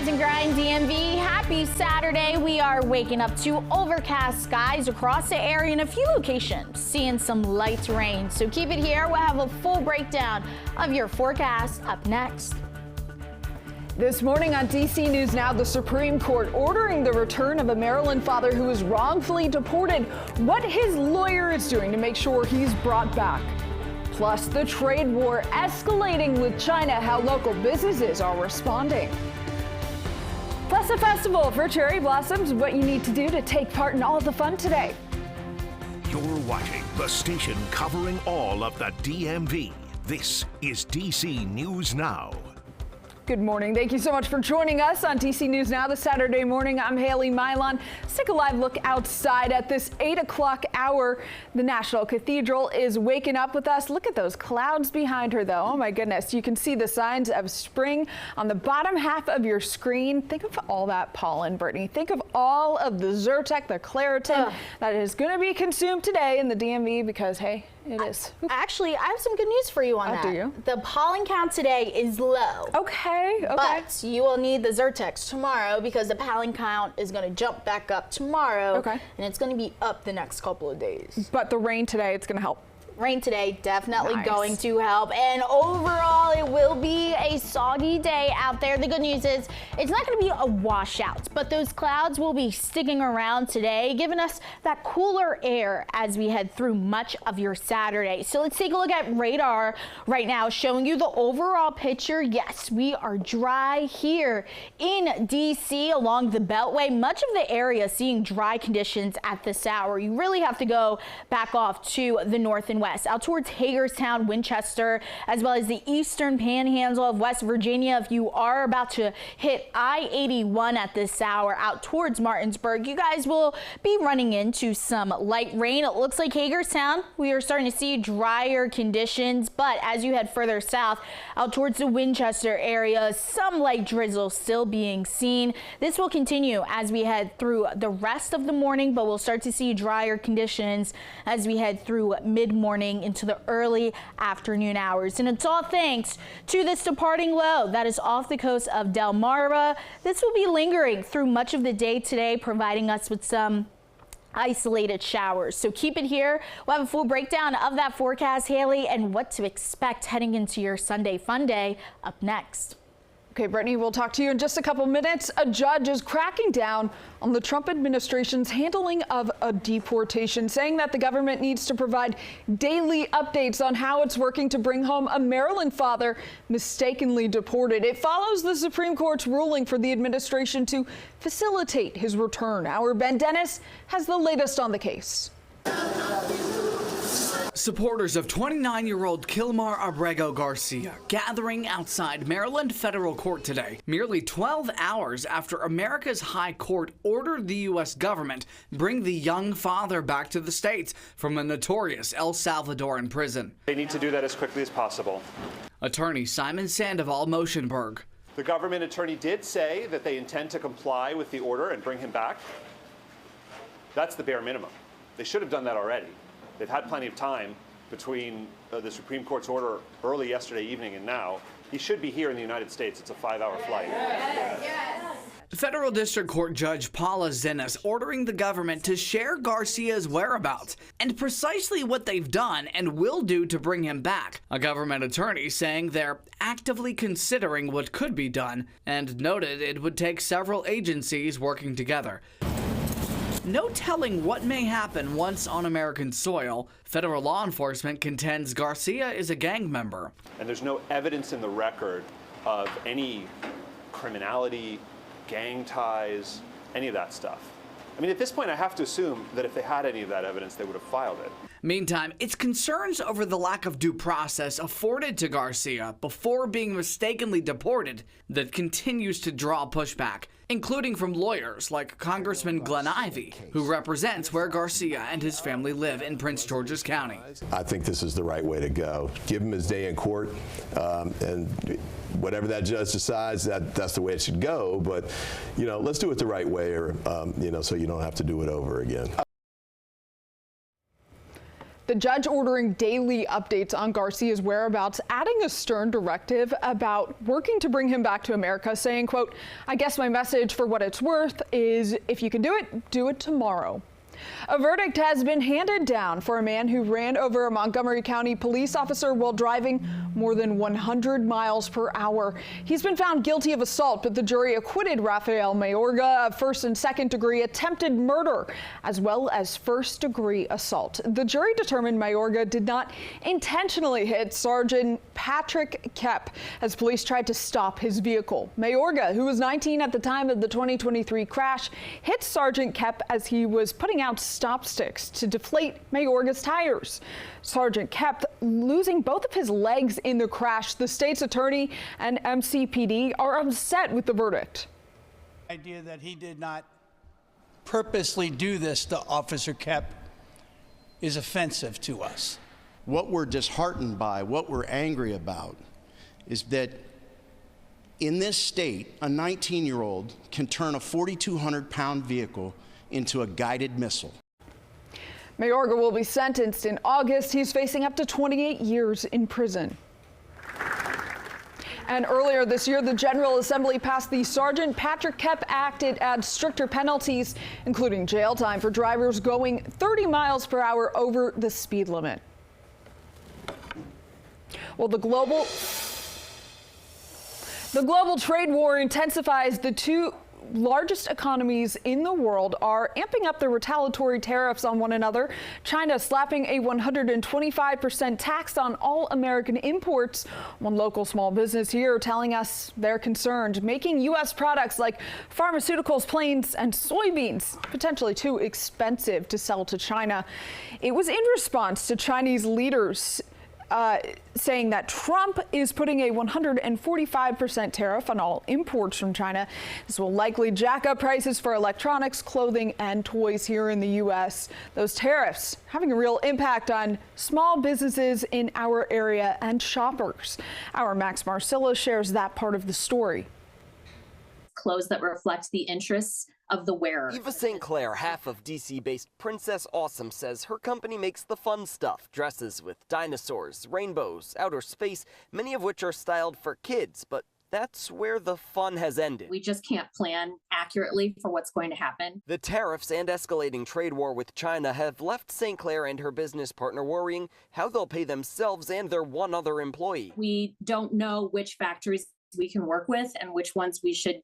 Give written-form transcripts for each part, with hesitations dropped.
Rise and Grind DMV. Happy Saturday. We are waking up to overcast skies across the area in a few locations, seeing some light rain. So keep it here. We'll have a full breakdown of your forecast up next. This morning on DC News Now, the Supreme Court ordering the return of a Maryland father who was wrongfully deported. What his lawyer is doing to make sure he's brought back. Plus, the trade war escalating with China, how local businesses are responding. Plus, a festival for cherry blossoms, what you need to do to take part in all the fun today. You're watching the station covering all of the DMV. This is DC News Now. Good morning. Thank you so much for joining us on DC News Now this Saturday morning. I'm Haley Mylon. Let's take a live look outside at this 8 o'clock hour. The National Cathedral is waking up with us. Look at those clouds behind her, though. Oh, my goodness. You can see the signs of spring on the bottom half of your screen. Think of all that pollen, Brittany. Think of all of the Zyrtec, the Claritin that is going to be consumed today in the DMV because, hey, it is. Actually, I have some good news for you on that. Do you? The pollen count today is low. Okay. But you will need the Zyrtec tomorrow because the pollen count is going to jump back up tomorrow. Okay. And it's going to be up the next couple of days. But the rain today, it's going to help. Rain today definitely Nice. going to help, and overall it will be a soggy day out there. The good news is it's not going to be a washout, but those clouds will be sticking around today, giving us that cooler air as we head through much of your Saturday. So let's take a look at radar right now, showing you the overall picture. Yes, we are dry here in DC along the Beltway. Much of the area seeing dry conditions at this hour. You really have to go back off to the north and west, out towards Hagerstown, Winchester, as well as the eastern panhandle of West Virginia. If you are about to hit I-81 at this hour out towards Martinsburg, you guys will be running into some light rain. It looks like Hagerstown, we are starting to see drier conditions, but as you head further south out towards the Winchester area, some light drizzle still being seen. This will continue as we head through the rest of the morning, but we'll start to see drier conditions as we head through mid-morning into the early afternoon hours. And it's all thanks to this departing low that is off the coast of Delmarva. This will be lingering through much of the day today, providing us with some isolated showers. So keep it here. We'll have a full breakdown of that forecast, Haley, and what to expect heading into your Sunday fun day up next. Okay, Brittany, we'll talk to you in just a couple minutes. A judge is cracking down on the Trump administration's handling of a deportation, saying that the government needs to provide daily updates on how it's working to bring home a Maryland father mistakenly deported. It follows the Supreme Court's ruling for the administration to facilitate his return. Our Ben Dennis has the latest on the case. Supporters of 29-year-old Kilmar Abrego Garcia gathering outside Maryland federal court today, merely 12 hours after America's high court ordered the U.S. government bring the young father back to the States from a notorious El Salvadoran prison. They need to do that as quickly as possible. Attorney Simon Sandoval Motionberg. The government attorney did say that they intend to comply with the order and bring him back. That's the bare minimum. They should have done that already. They've had plenty of time between the Supreme Court's order early yesterday evening and now. He should be here in the United States. It's a 5-hour flight. Federal District Court Judge Paula Zinnes ordering the government to share Garcia's whereabouts and precisely what they've done and will do to bring him back. A government attorney saying they're actively considering what could be done and noted it would take several agencies working together. No telling what may happen once on American soil. Federal law enforcement contends Garcia is a gang member. And there's no evidence in the record of any criminality, gang ties, any of that stuff. I mean, at this point, I have to assume that if they had any of that evidence, they would have filed it. Meantime, it's concerns over the lack of due process afforded to Garcia before being mistakenly deported that continues to draw pushback, including from lawyers like Congressman Glenn Ivey, who represents where Garcia and his family live in Prince George's County. I think this is the right way to go. Give him his day in court, and whatever that judge decides, that's the way it should go. But, you know, let's do it the right way, or, you know, so you don't have to do it over again. The judge ordering daily updates on Garcia's whereabouts, adding a stern directive about working to bring him back to America, saying, quote, "I guess my message for what it's worth is if you can do it tomorrow." A verdict has been handed down for a man who ran over a Montgomery County police officer while driving more than 100 miles per hour. He's been found guilty of assault, but the jury acquitted Rafael Mayorga of first and second degree attempted murder, as well as first degree assault. The jury determined Mayorga did not intentionally hit Sergeant Patrick Kep as police tried to stop his vehicle. Mayorga, who was 19 at the time of the 2023 crash, hit Sergeant Kep as he was putting out stop sticks to deflate Mayorga's tires. Sergeant Kep losing both of his legs in the crash. The state's attorney and MCPD are upset with the verdict. The idea that he did not purposely do this to Officer Kep is offensive to us. What we're disheartened by, what we're angry about, is that in this state, a 19-year-old can turn a 4,200-pound vehicle into a guided missile. Mayorga will be sentenced in August. He's facing up to 28 years in prison. And earlier this year, the General Assembly passed the Sergeant Patrick Kep Act. It adds stricter penalties, including jail time for drivers going 30 miles per hour over the speed limit. Well, the global trade war intensifies. The two largest economies in the world are amping up their retaliatory tariffs on one another. China slapping a 125% tax on all American imports. One local small business here telling us they're concerned, making U.S. products like pharmaceuticals, planes, and soybeans potentially too expensive to sell to China. It was in response to Chinese leaders saying that Trump is putting a 145% tariff on all imports from China. This will likely jack up prices for electronics, clothing, and toys here in the U.S. Those tariffs having a real impact on small businesses in our area and shoppers. Our Max Marcillo shares that part of the story. Clothes that reflect the interests of the wearer. Eva St. Clair, half of DC-based Princess Awesome, says her company makes the fun stuff. Dresses with dinosaurs, rainbows, outer space, many of which are styled for kids, but that's where the fun has ended. We just can't plan accurately for what's going to happen. The tariffs and escalating trade war with China have left St. Clair and her business partner worrying how they'll pay themselves and their one other employee. We don't know which factories we can work with and which ones we should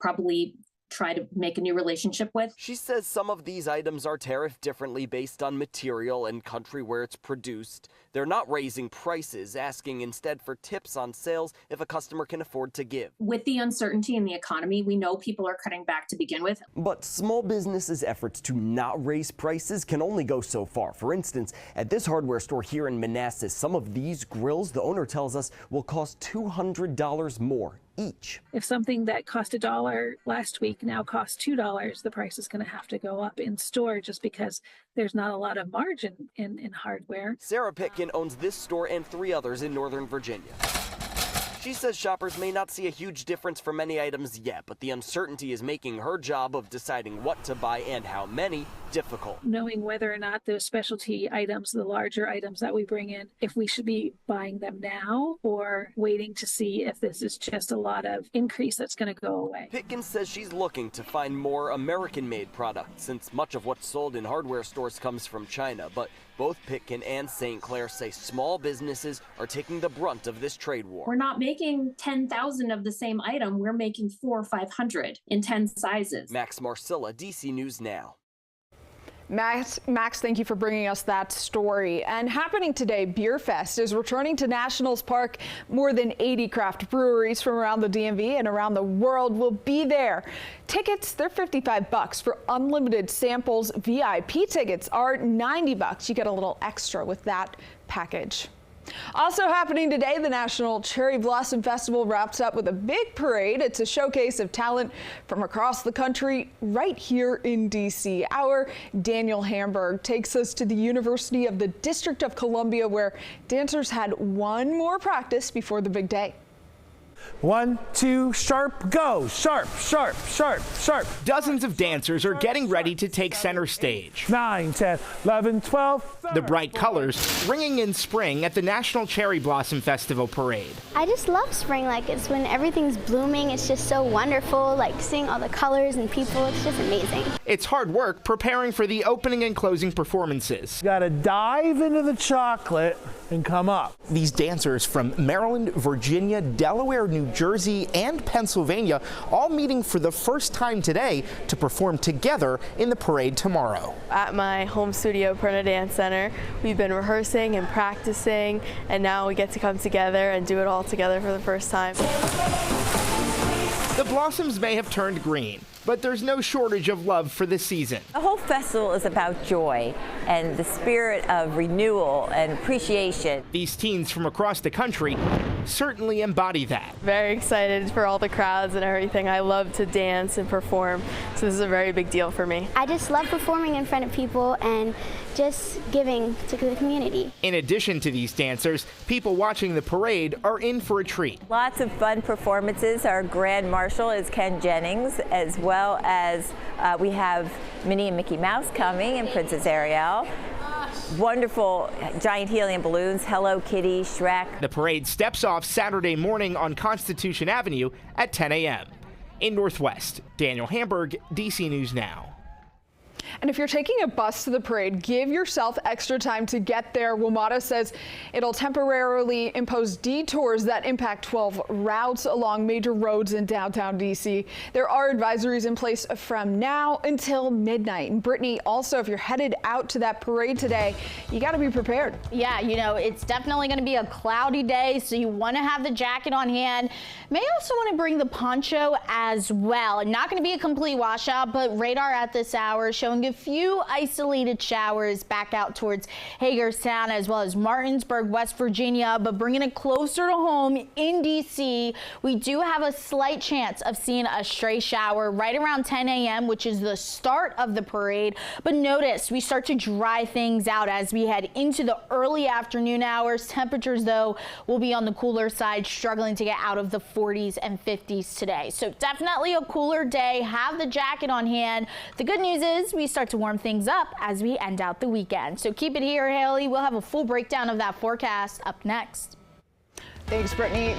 probably try to make a new relationship with. She says some of these items are tariffed differently based on material and country where it's produced. They're not raising prices, asking instead for tips on sales if a customer can afford to give. With the uncertainty in the economy, we know people are cutting back to begin with. But small businesses' efforts to not raise prices can only go so far. For instance, at this hardware store here in Manassas, some of these grills, the owner tells us, will cost $200 more each. If something that cost $1 last week now costs $2, the price is going to have to go up in store just because there's not a lot of margin in hardware. Sarah Pitkin owns this store and 3 others in Northern Virginia. She says shoppers may not see a huge difference for many items yet, but the uncertainty is making her job of deciding what to buy and how many difficult. Knowing whether or not those specialty items, the larger items that we bring in, if we should be buying them now or waiting to see if this is just a lot of increase that's going to go away. Pitkin says she's looking to find more American-made products since much of what's sold in hardware stores comes from China, but both Pitkin and St. Clair say small businesses are taking the brunt of this trade war. We're not making 10,000 of the same item. We're making 400 or 500 in 10 sizes. Max Marcilla, DC News Now. Max, thank you for bringing us that story. And happening today, Beer Fest is returning to Nationals Park. More than 80 craft breweries from around the DMV and around the world will be there. Tickets, they're $55 for unlimited samples. VIP tickets are $90. You get a little extra with that package. Also happening today, the National Cherry Blossom Festival wraps up with a big parade. It's a showcase of talent from across the country right here in D.C. Our Daniel Hamburg takes us to the University of the District of Columbia, where dancers had one more practice before the big day. 1, 2, sharp, go. Sharp, sharp, sharp, sharp. Dozens of dancers are getting ready to take center stage. 9, 10, 11, 12. The bright colors ringing in spring at the National Cherry Blossom Festival Parade. I just love spring. Like, it's when everything's blooming. It's just so wonderful. Like, seeing all the colors and people. It's just amazing. It's hard work preparing for the opening and closing performances. Got to dive into the chocolate and come up. These dancers from Maryland, Virginia, Delaware, New Jersey, and Pennsylvania all meeting for the first time today to perform together in the parade tomorrow. At my home studio, Perna Dance Center, we've been rehearsing and practicing, and now we get to come together and do it all together for the first time. The blossoms may have turned green, but there's no shortage of love for this season. The whole festival is about joy and the spirit of renewal and appreciation. These teens from across the country certainly embody that. Very excited for all the crowds and everything. I love to dance and perform, so this is a very big deal for me. I just love performing in front of people and just giving to the community. In addition to these dancers, people watching the parade are in for a treat. Lots of fun performances. Our Grand Marshal is Ken Jennings, as well as we have Minnie and Mickey Mouse coming and Princess Ariel. Wonderful giant helium balloons, Hello Kitty, Shrek. The parade steps off Saturday morning on Constitution Avenue at 10 a.m. In Northwest, Daniel Hamburg, DC News Now. And if you're taking a bus to the parade, give yourself extra time to get there. WMATA says it'll temporarily impose detours that impact 12 routes along major roads in downtown DC. There are advisories in place from now until midnight. And Brittany, also, if you're headed out to that parade today, you got to be prepared. Yeah, you know, it's definitely going to be a cloudy day, so you want to have the jacket on hand. May also want to bring the poncho as well. And not going to be a complete washout, but radar at this hour showing a few isolated showers back out towards Hagerstown as well as Martinsburg, West Virginia, but bringing it closer to home in DC, we do have a slight chance of seeing a stray shower right around 10 a.m., which is the start of the parade. But notice we start to dry things out as we head into the early afternoon hours. Temperatures, though, will be on the cooler side, struggling to get out of the 40s and 50s today. So definitely a cooler day. Have the jacket on hand. The good news is we start to warm things up as we end out the weekend. So keep it here, Haley. We'll have a full breakdown of that forecast up next. Thanks, Brittany.